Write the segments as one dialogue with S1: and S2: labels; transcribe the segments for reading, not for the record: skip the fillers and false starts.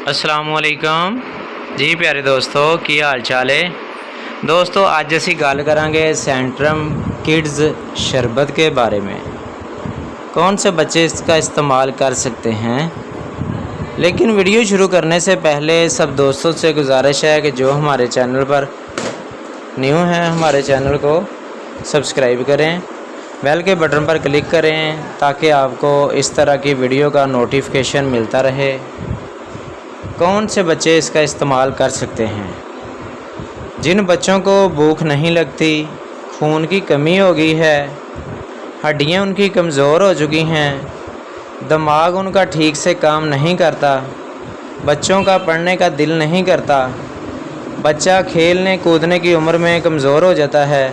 S1: असलामुअलैकुम जी प्यारे दोस्तों की हाल चाल है। दोस्तों अज असी गल करांगे सेंट्रम किड्स शरबत के बारे में। कौन से बच्चे इसका इस्तेमाल कर सकते हैं। लेकिन वीडियो शुरू करने से पहले सब दोस्तों से गुजारिश है कि जो हमारे चैनल पर न्यू हैं हमारे चैनल को सब्सक्राइब करें, बेल के बटन पर क्लिक करें ताकि आपको इस तरह की वीडियो का नोटिफिकेशन मिलता रहे। कौन से बच्चे इसका इस्तेमाल कर सकते हैं। जिन बच्चों को भूख नहीं लगती, खून की कमी हो गई है, हड्डियां उनकी कमज़ोर हो चुकी हैं, दिमाग उनका ठीक से काम नहीं करता, बच्चों का पढ़ने का दिल नहीं करता, बच्चा खेलने कूदने की उम्र में कमज़ोर हो जाता है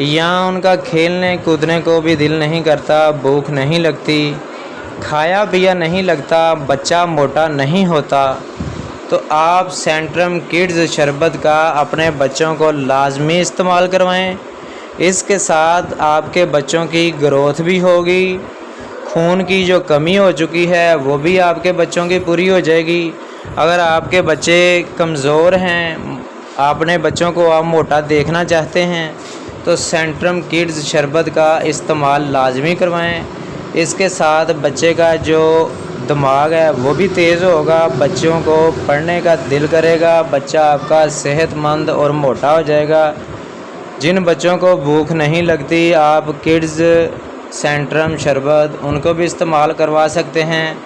S1: या उनका खेलने कूदने को भी दिल नहीं करता, भूख नहीं लगती, खाया पिया नहीं लगता, बच्चा मोटा नहीं होता, तो आप सेंट्रम किड्स शरबत का अपने बच्चों को लाजमी इस्तेमाल करवाएं। इसके साथ आपके बच्चों की ग्रोथ भी होगी, खून की जो कमी हो चुकी है वो भी आपके बच्चों की पूरी हो जाएगी। अगर आपके बच्चे कमज़ोर हैं, अपने बच्चों को आप मोटा देखना चाहते हैं तो सेंट्रम किड्स शरबत का इस्तेमाल लाजमी करवाएं। इसके साथ बच्चे का जो दिमाग है वो भी तेज़ होगा, बच्चों को पढ़ने का दिल करेगा, बच्चा आपका सेहतमंद और मोटा हो जाएगा। जिन बच्चों को भूख नहीं लगती, आप किड्स सेंट्रम शरबत उनको भी इस्तेमाल करवा सकते हैं।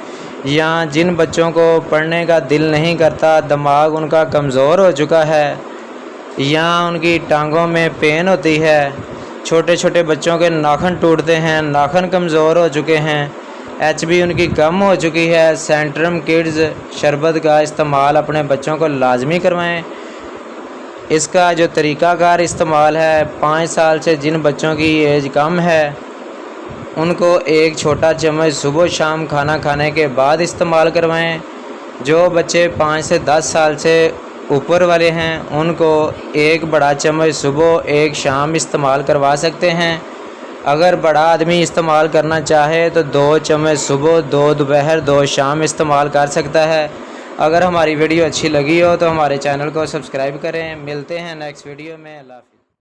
S1: या जिन बच्चों को पढ़ने का दिल नहीं करता, दिमाग उनका कमज़ोर हो चुका है या उनकी टांगों में पेन होती है, छोटे छोटे बच्चों के नाखून टूटते हैं, नाखून कमज़ोर हो चुके हैं, एचबी उनकी कम हो चुकी है, सेंट्रम किड्स शरबत का इस्तेमाल अपने बच्चों को लाजमी करवाएं। इसका जो तरीक़ाकार इस्तेमाल है, 5 साल से जिन बच्चों की एज कम है उनको एक छोटा चम्मच सुबह शाम खाना खाने के बाद इस्तेमाल करवाएं। जो बच्चे 5 से 10 साल से ऊपर वाले हैं उनको एक बड़ा चम्मच सुबह एक शाम इस्तेमाल करवा सकते हैं। अगर बड़ा आदमी इस्तेमाल करना चाहे तो 2 चम्मच सुबह, 2 दोपहर, 2 शाम इस्तेमाल कर सकता है। अगर हमारी वीडियो अच्छी लगी हो तो हमारे चैनल को सब्सक्राइब करें। मिलते हैं नेक्स्ट वीडियो में। अल्लाह हाफ़िज़।